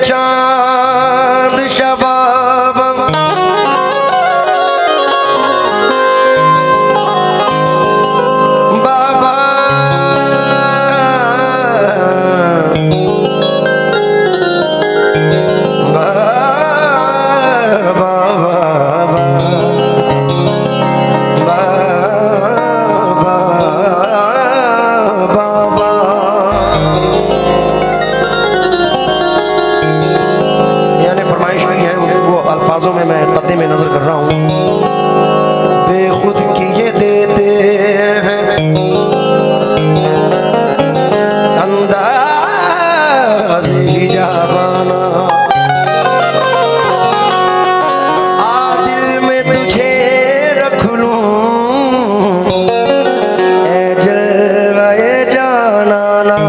चांद शबाब बाबा अल्फाजों में मैं कदे में नजर कर रहा हूं। बेखुद किए देते हैं अंदाज़ हिजाबाना, आ दिल में तुझे रख लूं ए जलवाए जानाना।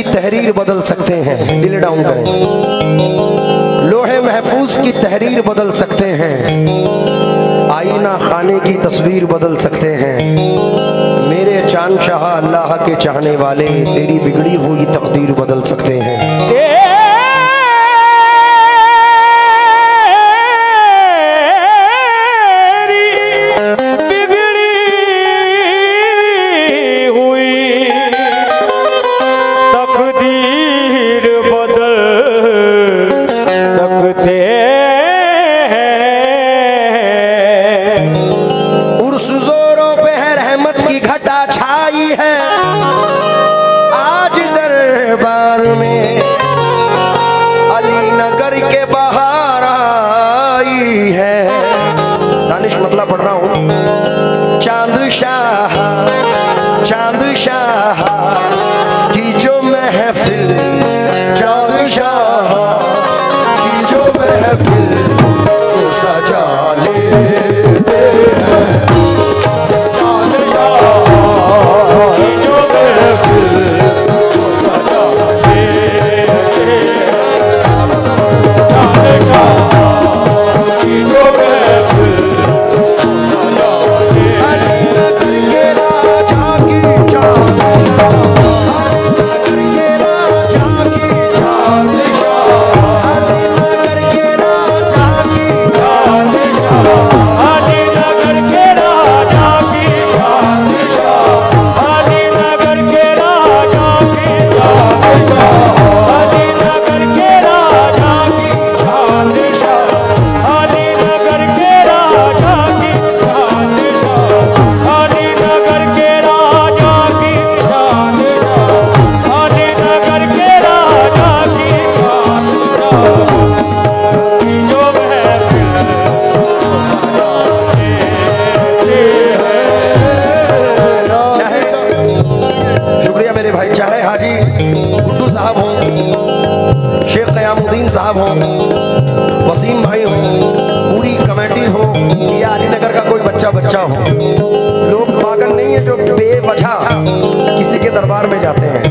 तहरीर बदल सकते हैं, दिल डाउन करें। लोहे महफूज की तहरीर बदल सकते हैं, आईना खाने की तस्वीर बदल सकते हैं। मेरे चांद शाह अल्लाह के चाहने वाले तेरी बिगड़ी हुई तकदीर बदल सकते हैं। आज दरबार में अली नगर के बाहर आई है। दानिश मतलब पढ़ रहा हूँ। चांद शाह की जो महफिल, चांद शाह की जो महफिल सजा लेते हैं। साहब हो, वसीम भाई हो, पूरी कमेटी हो या अली नगर का कोई बच्चा हो, लोग पागल नहीं है जो बेवजह के दरबार में जाते हैं,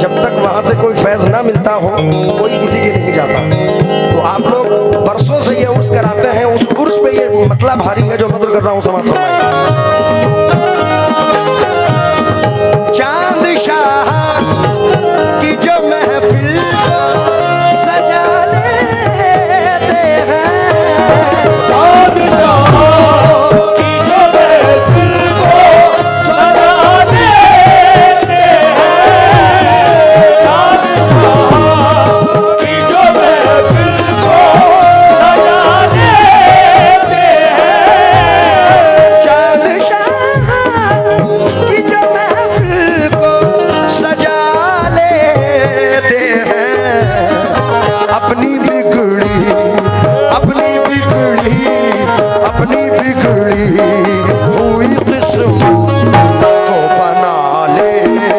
जब तक वहां से कोई फैज ना मिलता हो कोई किसी के नहीं जाता। तो आप लोग बरसों से ये उर्स कराते हैं, उस उर्स पे ये मतला भारी है जो नजर कर रहा हूँ, समाज चांद शाह की जो महफिल सजा लेते हैं, चांद शाह की जो महफिल सजा लेते हैं, चांद शाह की जो महफिल सजा लेते हैं, चांद शाह की जो महफिल को सजा लेते हैं, अपनी बिगड़ी हुई किस्मत को बना लेते हैं,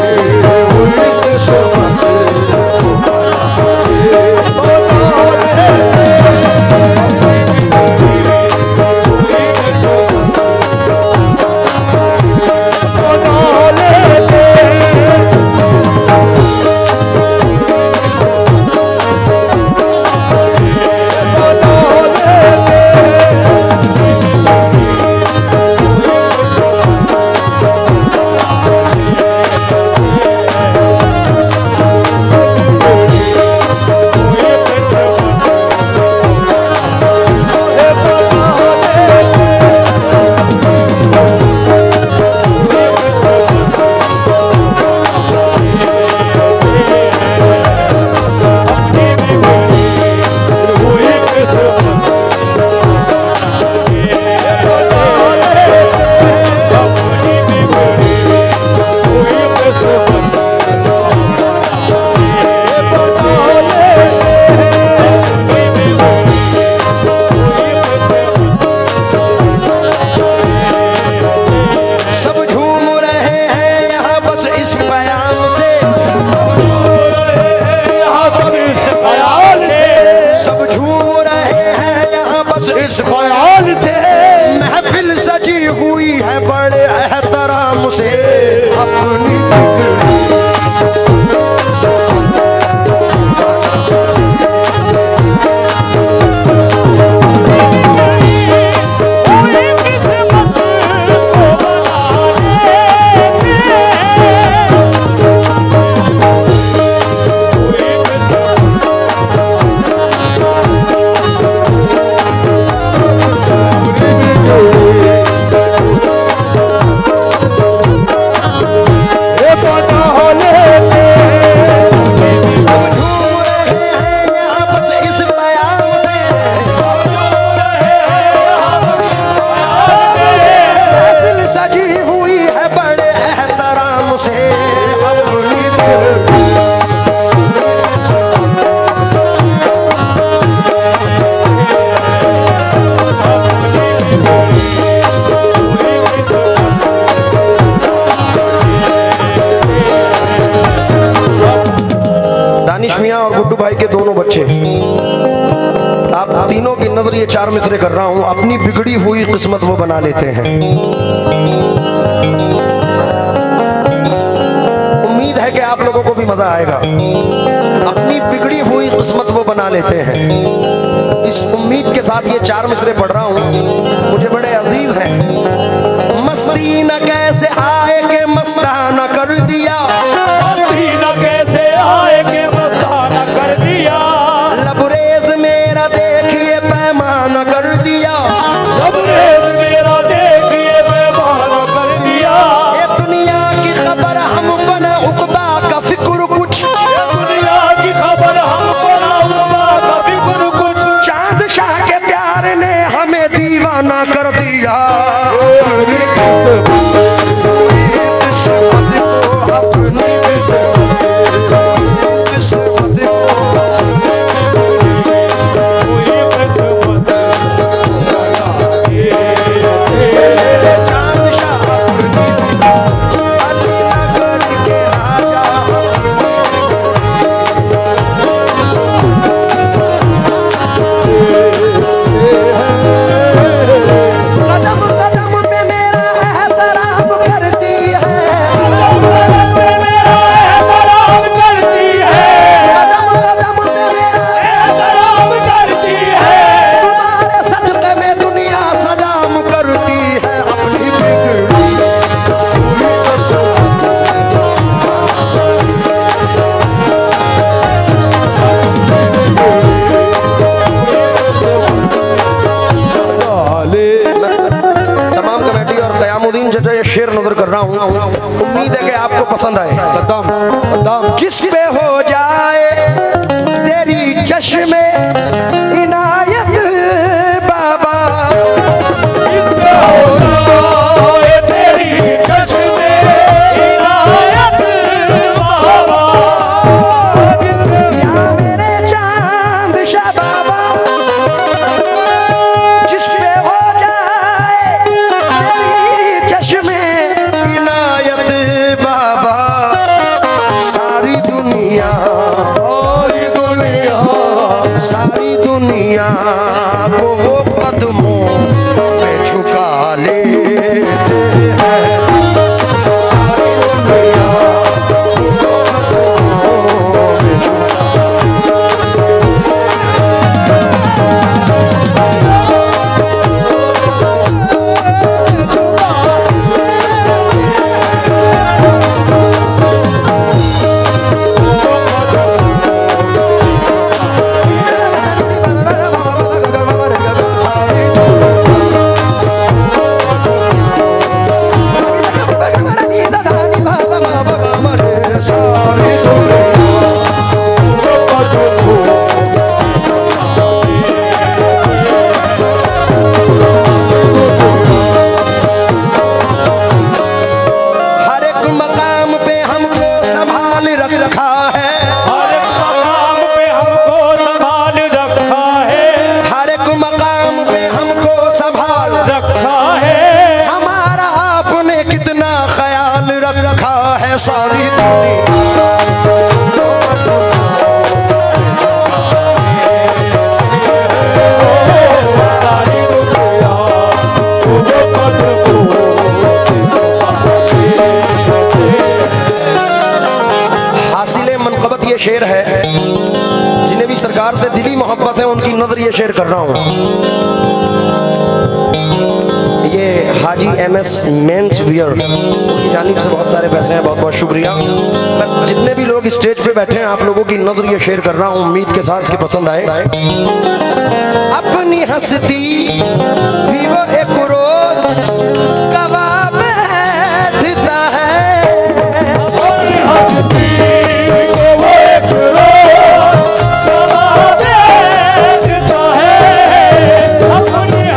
अपनी बिगड़ी हुई किस्मत को इस ख्याल से महफिल सजी हुई है बड़े एहतराम से, अपनी और गुड्डू भाई के दोनों बच्चे, आप तीनों की नजर ये 4 मिसरे कर रहा हूं, अपनी बिगड़ी हुई किस्मत वो बना लेते हैं। उम्मीद है कि आप लोगों को भी मजा आएगा। अपनी बिगड़ी हुई किस्मत वो बना लेते हैं, इस उम्मीद के साथ ये 4 मिसरे पढ़ रहा हूं, मुझे बड़े अजीज हैं। मस्ती न कैसे आए के मस्ताना कर दिया, मस्ती न कैसे आए के मस्ताना कर दिया, लबरेज मेरा देखिए पैमाना कर दिया, लबरेज मेरा देखिए पैमाना कर दिया, ये दुनिया की खबर हम बना उकबा का फिक्र कुछ, ये दुनिया की खबर हम बना उकबा का फिक्र कुछ, चांद शाह के प्यार ने हमें दीवाना कर दिया, ये शेर नजर कर रहा हूँ, उम्मीद है कि आपको पसंद आए। जिस पे हो जाए तेरी चश्मे इनायत बाबा, जिस पे हो जाए तेरी चश्मे इनायत बाबा, या मेरे चांद शाह बाबा, जिस पे हो जाए तेरी चश्मे इनायत बाबा, सारी दुनिया को वो कदमों में झुका लेते हैं, सारी दुनिया को कदमों में सारी हासिले मनक़बत ये शेर है, जिन्हें भी सरकार से दिली मोहब्बत है उनकी नजर ये शेर कर रहा हूँ। ये हाजी MS मेंस वियर की जानिब से बहुत सारे पैसे हैं, बहुत बहुत शुक्रिया। मैं जितने भी लोग स्टेज पे बैठे हैं आप लोगों की नजर ये शेर कर रहा हूँ, उम्मीद के साथ कि पसंद आए। अपनी हस्ती भी वो एक रोज गवा बैठता है, अपनी हस्ती वो एक रोज गवा बैठता है, अपनी हस्ती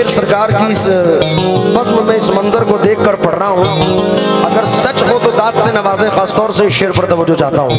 सरकार की इस बज़्म में इस मंजर को देखकर पढ़ रहा हूँ। अगर सच हो तो दाद से नवाजे, खासतौर से इस शेर पर तवज्जो चाहता हूँ।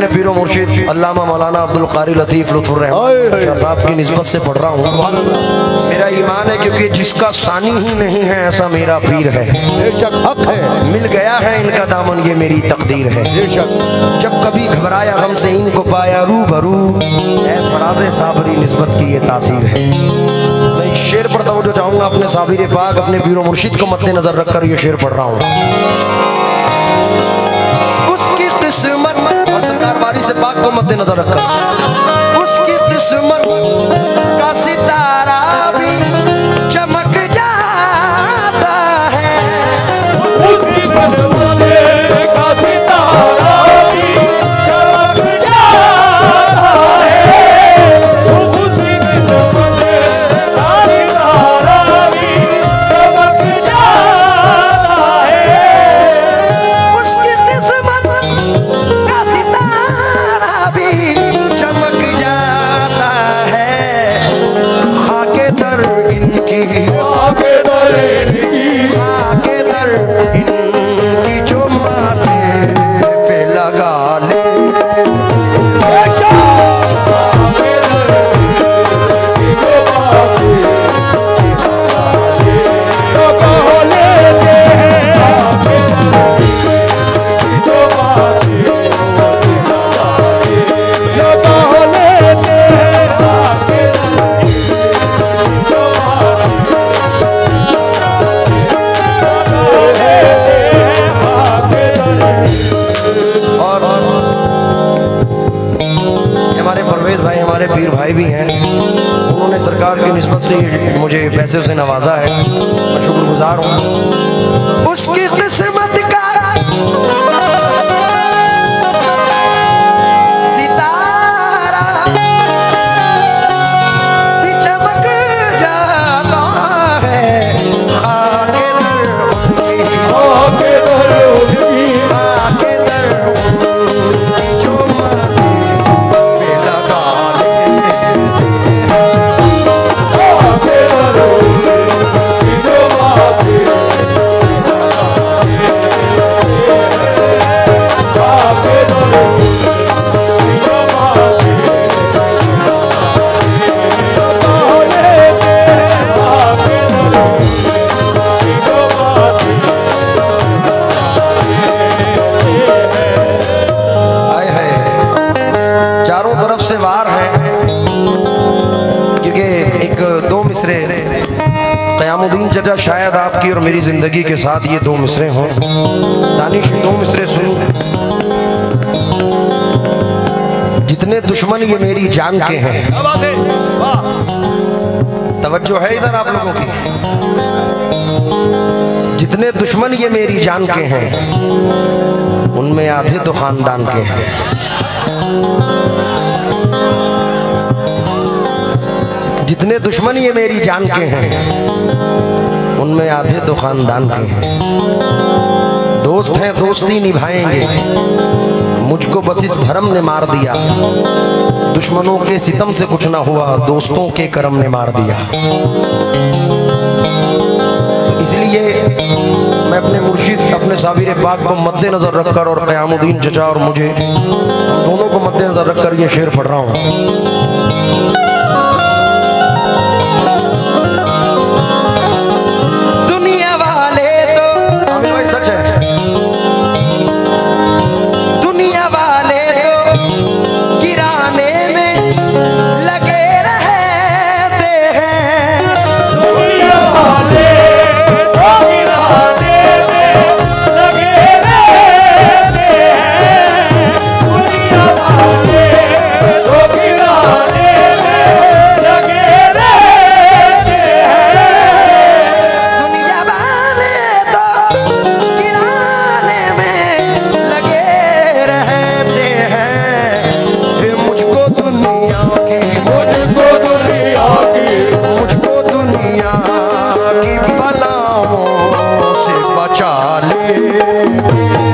पीरो मुर्शिद अल्लामा मौलाना अब्दुल कारी लतीफ़ लुत्फ़ुर रहमान शाह साहब की निस्बत से पढ़ रहा हूँ। मेरा ईमान है क्योंकि जिसका सानी ही नहीं है ऐसा मेरा पीर है, हक है, मिल गया है इनका दामन ये मेरी तकदीर है। जब कभी घबराया गम से इनको पाया रूबरू, ऐ फराज़े साबरी निस्बत की ये तासीर है। मैं इस शेर पर तवज्जो चाहूँगा, अपने साबिर पाक अपने पीरो मुर्शिद को मद्देनजर रखकर ये शेर पढ़ रहा हूँ। उसकी किस्मत और सरकार बारी से पाक को मद्देनजर रखकर, उसकी किस्मत का सितारा भी चमक जाता है, उसकी किस्मत का सितारा भी चमक जाता है, उसकी किस्मत का सितारा भी चमक जाता है, उसकी किस्मत का सितारा भी चमक जाता है। खाके दर इनकी, खाके दर इनकी, खाके दर इनकी जो माथे पे लगा ले, पीर भाई भी हैं, उन्होंने सरकार की निस्बत से मुझे पैसे से नवाजा है, मैं शुक्रगुजार हूँ। उसकी किस्मत का सितारा भी चमक जाता है, खाके दर उनकी, खाके दर उनकी, खाके दर उनकी जो माथे पे लगा क़यामुद्दीन चचा शायद आपकी और मेरी जिंदगी के साथ ये दो मिसरे हों। दानिश दो मिसरे सुन। जितने दुश्मन ये मेरी जान के हैं, तवज्जो है इधर आप लोगों की, जितने दुश्मन ये मेरी जान के हैं उनमें आधे तो खानदान के हैं। जितने दुश्मन ये मेरी जान के हैं उनमें आधे तो खानदान के हैं। दोस्त हैं दोस्ती निभाएंगे, मुझको बस इस भरम ने मार दिया, दुश्मनों के सितम से कुछ ना हुआ, दोस्तों के करम ने मार दिया। इसलिए मैं अपने मुर्शिद अपने साबिर पाक को मद्देनजर रखकर और क़यामुद्दीन चचा और मुझे दोनों को मद्देनजर रखकर ये शेर पढ़ रहा हूँ। की बलाओं से बचा ले।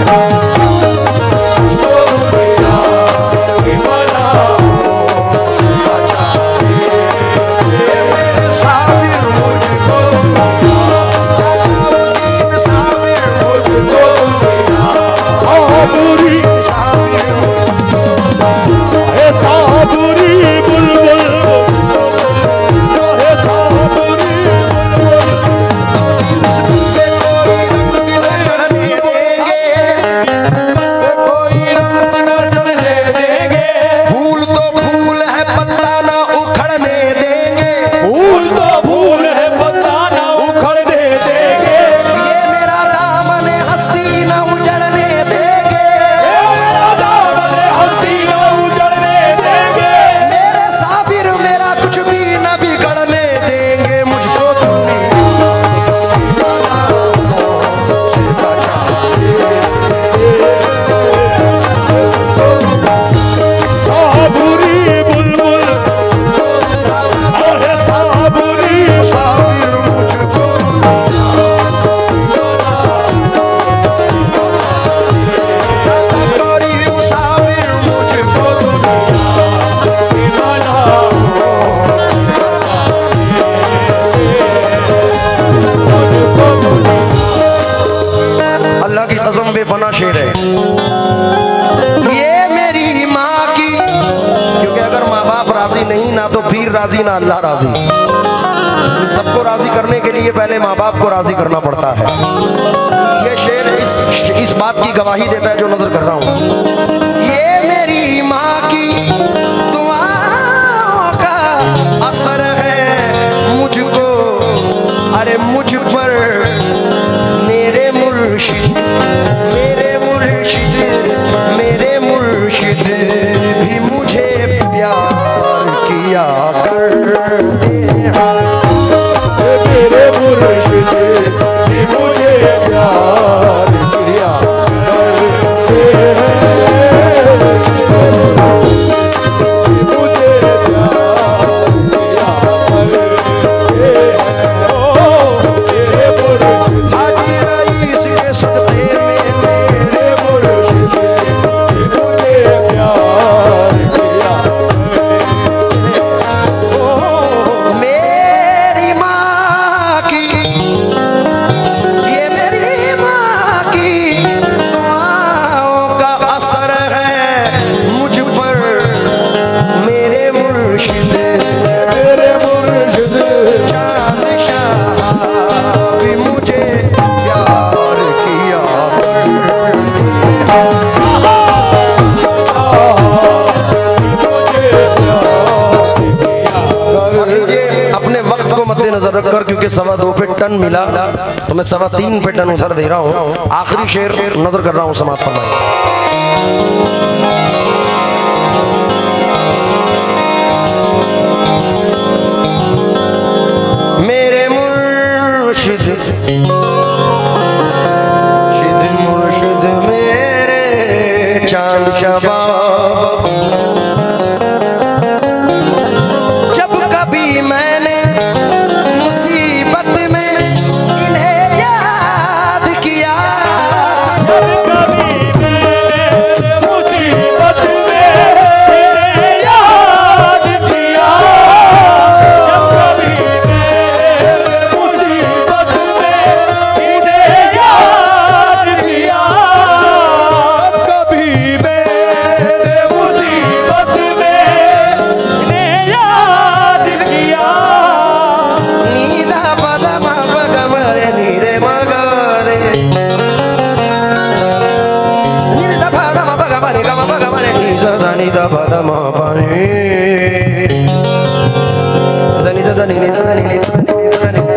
बेपना शेर है ये मेरी माँ की, क्योंकि अगर माँ बाप राजी नहीं ना तो पीर राजी ना अल्लाह राजी। सबको राजी करने के लिए पहले माँ बाप को राजी करना पड़ता है। ये शेर इस बात की गवाही देता है जो नजर कर रहा हूँ। ये मेरी माँ की दुआओं का असर है मुझको, अरे मुझ पर मेरे मुर्शिद भी मुझे प्यार किया करते हैं। मेरे मुर्शिद भी मुझे प्यार किया करते हैं। मुझे प्यार किया करते हैं। ओ मेरे मुर्शिद हाजी रईस के सदक़े में मेरे मुर्शिद भी मुझे प्यार किया मेरी माँ की, ये मेरी माँ की दुआओं का असर है मुझ पर मेरे मुर्शिद चांद शाह भी मुझे प्यार किया अपने वक्त को मद्देनजर रखकर, क्योंकि 2.25 पे टन मिला तो मैं 3.25 पे टन उधर दे रहा हूँ। आखिरी शेर नजर कर रहा हूँ, समाप्त फरमाइए। मेरे मुर्शिद मुर्शिद मेरे चांद शबाब, जब कभी मैंने मुसीबत में इन्हें याद किया, कभी मैंने मुसीबत में इन्हें याद किया। जब कभी मैंने मुसीबत में इन्हें याद किया। कभी मैंने मुसीबत में इन्हें याद किया। नीला पदमा पगमरे नीरे मगरे, नीला पदमा पगमरे गम पगमरे नीजा नीदा पदमा पानी नीजा नीदा नीदा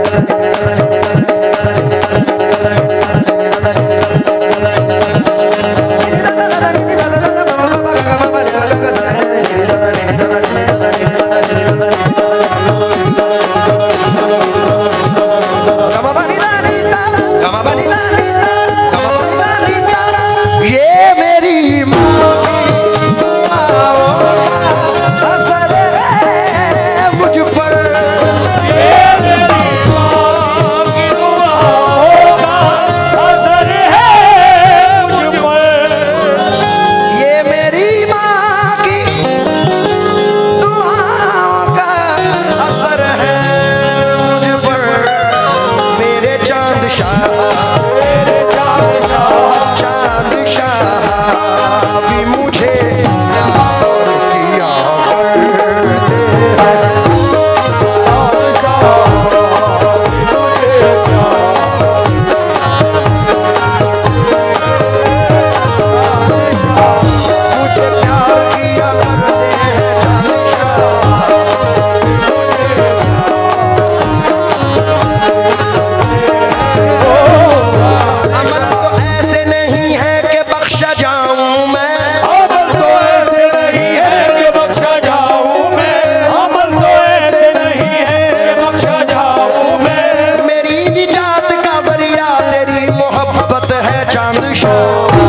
ये मेरी माँ असर है मुझ पर, ये मेरी माँ की दुआओं का असर है मुझ पर। ये मेरी माँ की दुआओं का असर है मुझ पर, मेरे चांद शाह भी मुझे प्यार किया करते हैं। मुझे प्यार किया करते हैं चांद शाह। अमल तो ऐसे नहीं है कि बख्शा जाऊं मैं, अमल तो ऐसे नहीं है कि बख्शा जाऊं मैं। अमल तो ऐसे नहीं है कि बख्शा जाऊं मैं। मेरी निजात का जरिया तेरी मोहब्बत है चांद शाह।